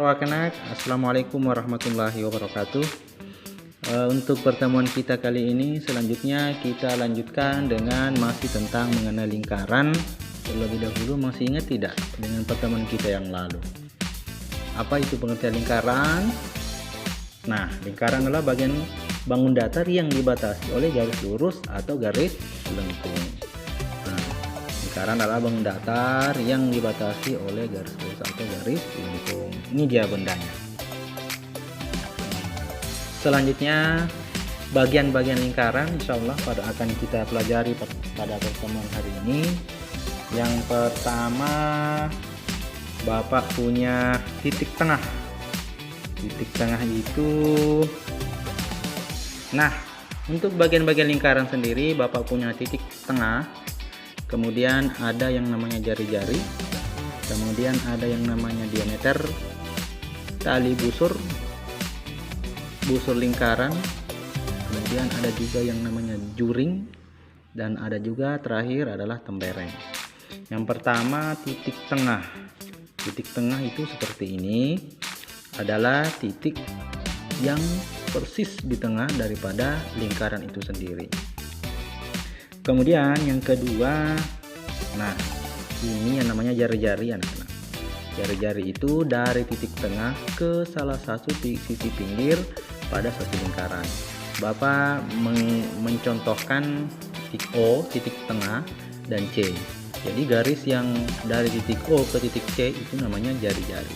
anak-anak, assalamualaikum warahmatullahi wabarakatuh. Untuk pertemuan kita kali ini, selanjutnya kita lanjutkan dengan masih tentang mengenai lingkaran. Terlebih dahulu, masih ingat tidak dengan pertemuan kita yang lalu? Apa itu pengertian lingkaran? Nah, lingkaran adalah bagian bangun datar yang dibatasi oleh garis lurus atau garis lengkung. Lingkaran adalah bangun datar yang dibatasi oleh garis lurus atau garis lengkung. Ini dia bendanya. Selanjutnya bagian-bagian lingkaran insya Allah akan kita pelajari pada pertemuan hari ini. Yang pertama, Bapak punya titik tengah. Titik tengah itu, nah, untuk bagian-bagian lingkaran sendiri Bapak punya titik tengah. Kemudian ada yang namanya jari-jari, kemudian ada yang namanya diameter, tali busur lingkaran, kemudian ada juga yang namanya juring, dan ada juga terakhir adalah tembereng. Yang pertama, titik tengah. Titik tengah itu seperti ini, adalah titik yang persis di tengah daripada lingkaran itu sendiri. Kemudian yang kedua, nah ini yang namanya jari-jari anak-anak. Jari-jari itu dari titik tengah ke salah satu sisi pinggir pada satu lingkaran. Bapak mencontohkan titik O, titik tengah, dan C. Jadi garis yang dari titik O ke titik C itu namanya jari-jari.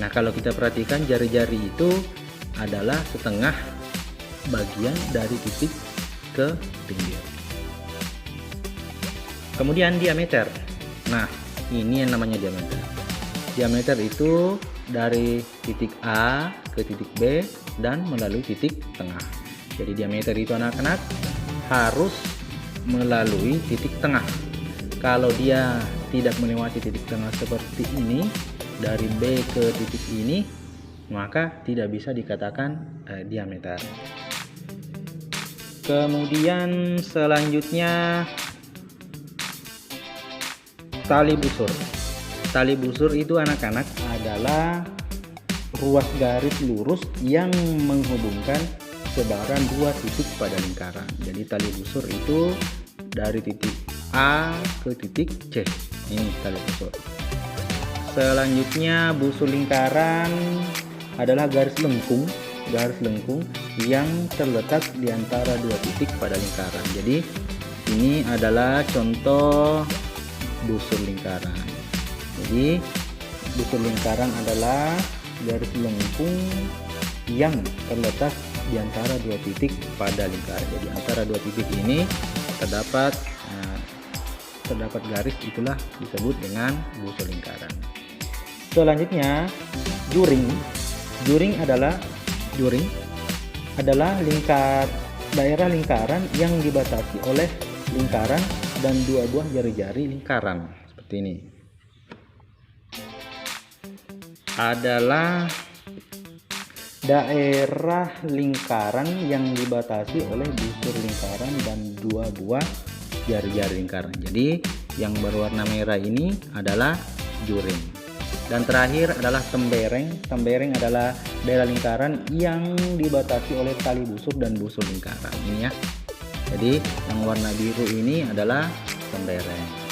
Nah, kalau kita perhatikan, jari-jari itu adalah setengah bagian dari titik ke pinggir. Kemudian diameter. Nah, ini yang namanya diameter. Diameter itu dari titik A ke titik B dan melalui titik tengah. Jadi diameter itu anak-anak harus melalui titik tengah. Kalau dia tidak melewati titik tengah seperti ini, dari B ke titik ini, maka tidak bisa dikatakan diameter. Kemudian selanjutnya tali busur. Tali busur itu anak-anak adalah ruas garis lurus yang menghubungkan sebaran dua titik pada lingkaran. Jadi tali busur itu dari titik A ke titik C. Ini tali busur. Selanjutnya busur lingkaran adalah garis lengkung yang terletak di antara dua titik pada lingkaran. Jadi ini adalah contoh busur lingkaran. Jadi busur lingkaran adalah garis lengkung yang terletak di antara dua titik pada lingkaran. Jadi antara dua titik ini terdapat garis, itulah disebut dengan busur lingkaran. Selanjutnya juring. Juring adalah daerah lingkaran yang dibatasi oleh lingkaran dan dua buah jari-jari lingkaran seperti ini. Adalah daerah lingkaran yang dibatasi oleh busur lingkaran dan dua buah jari-jari lingkaran. Jadi yang berwarna merah ini adalah juring. Dan terakhir adalah tembereng. Tembereng adalah daerah lingkaran yang dibatasi oleh tali busur dan busur lingkaran. Ini ya. Jadi yang warna biru ini adalah tembereng.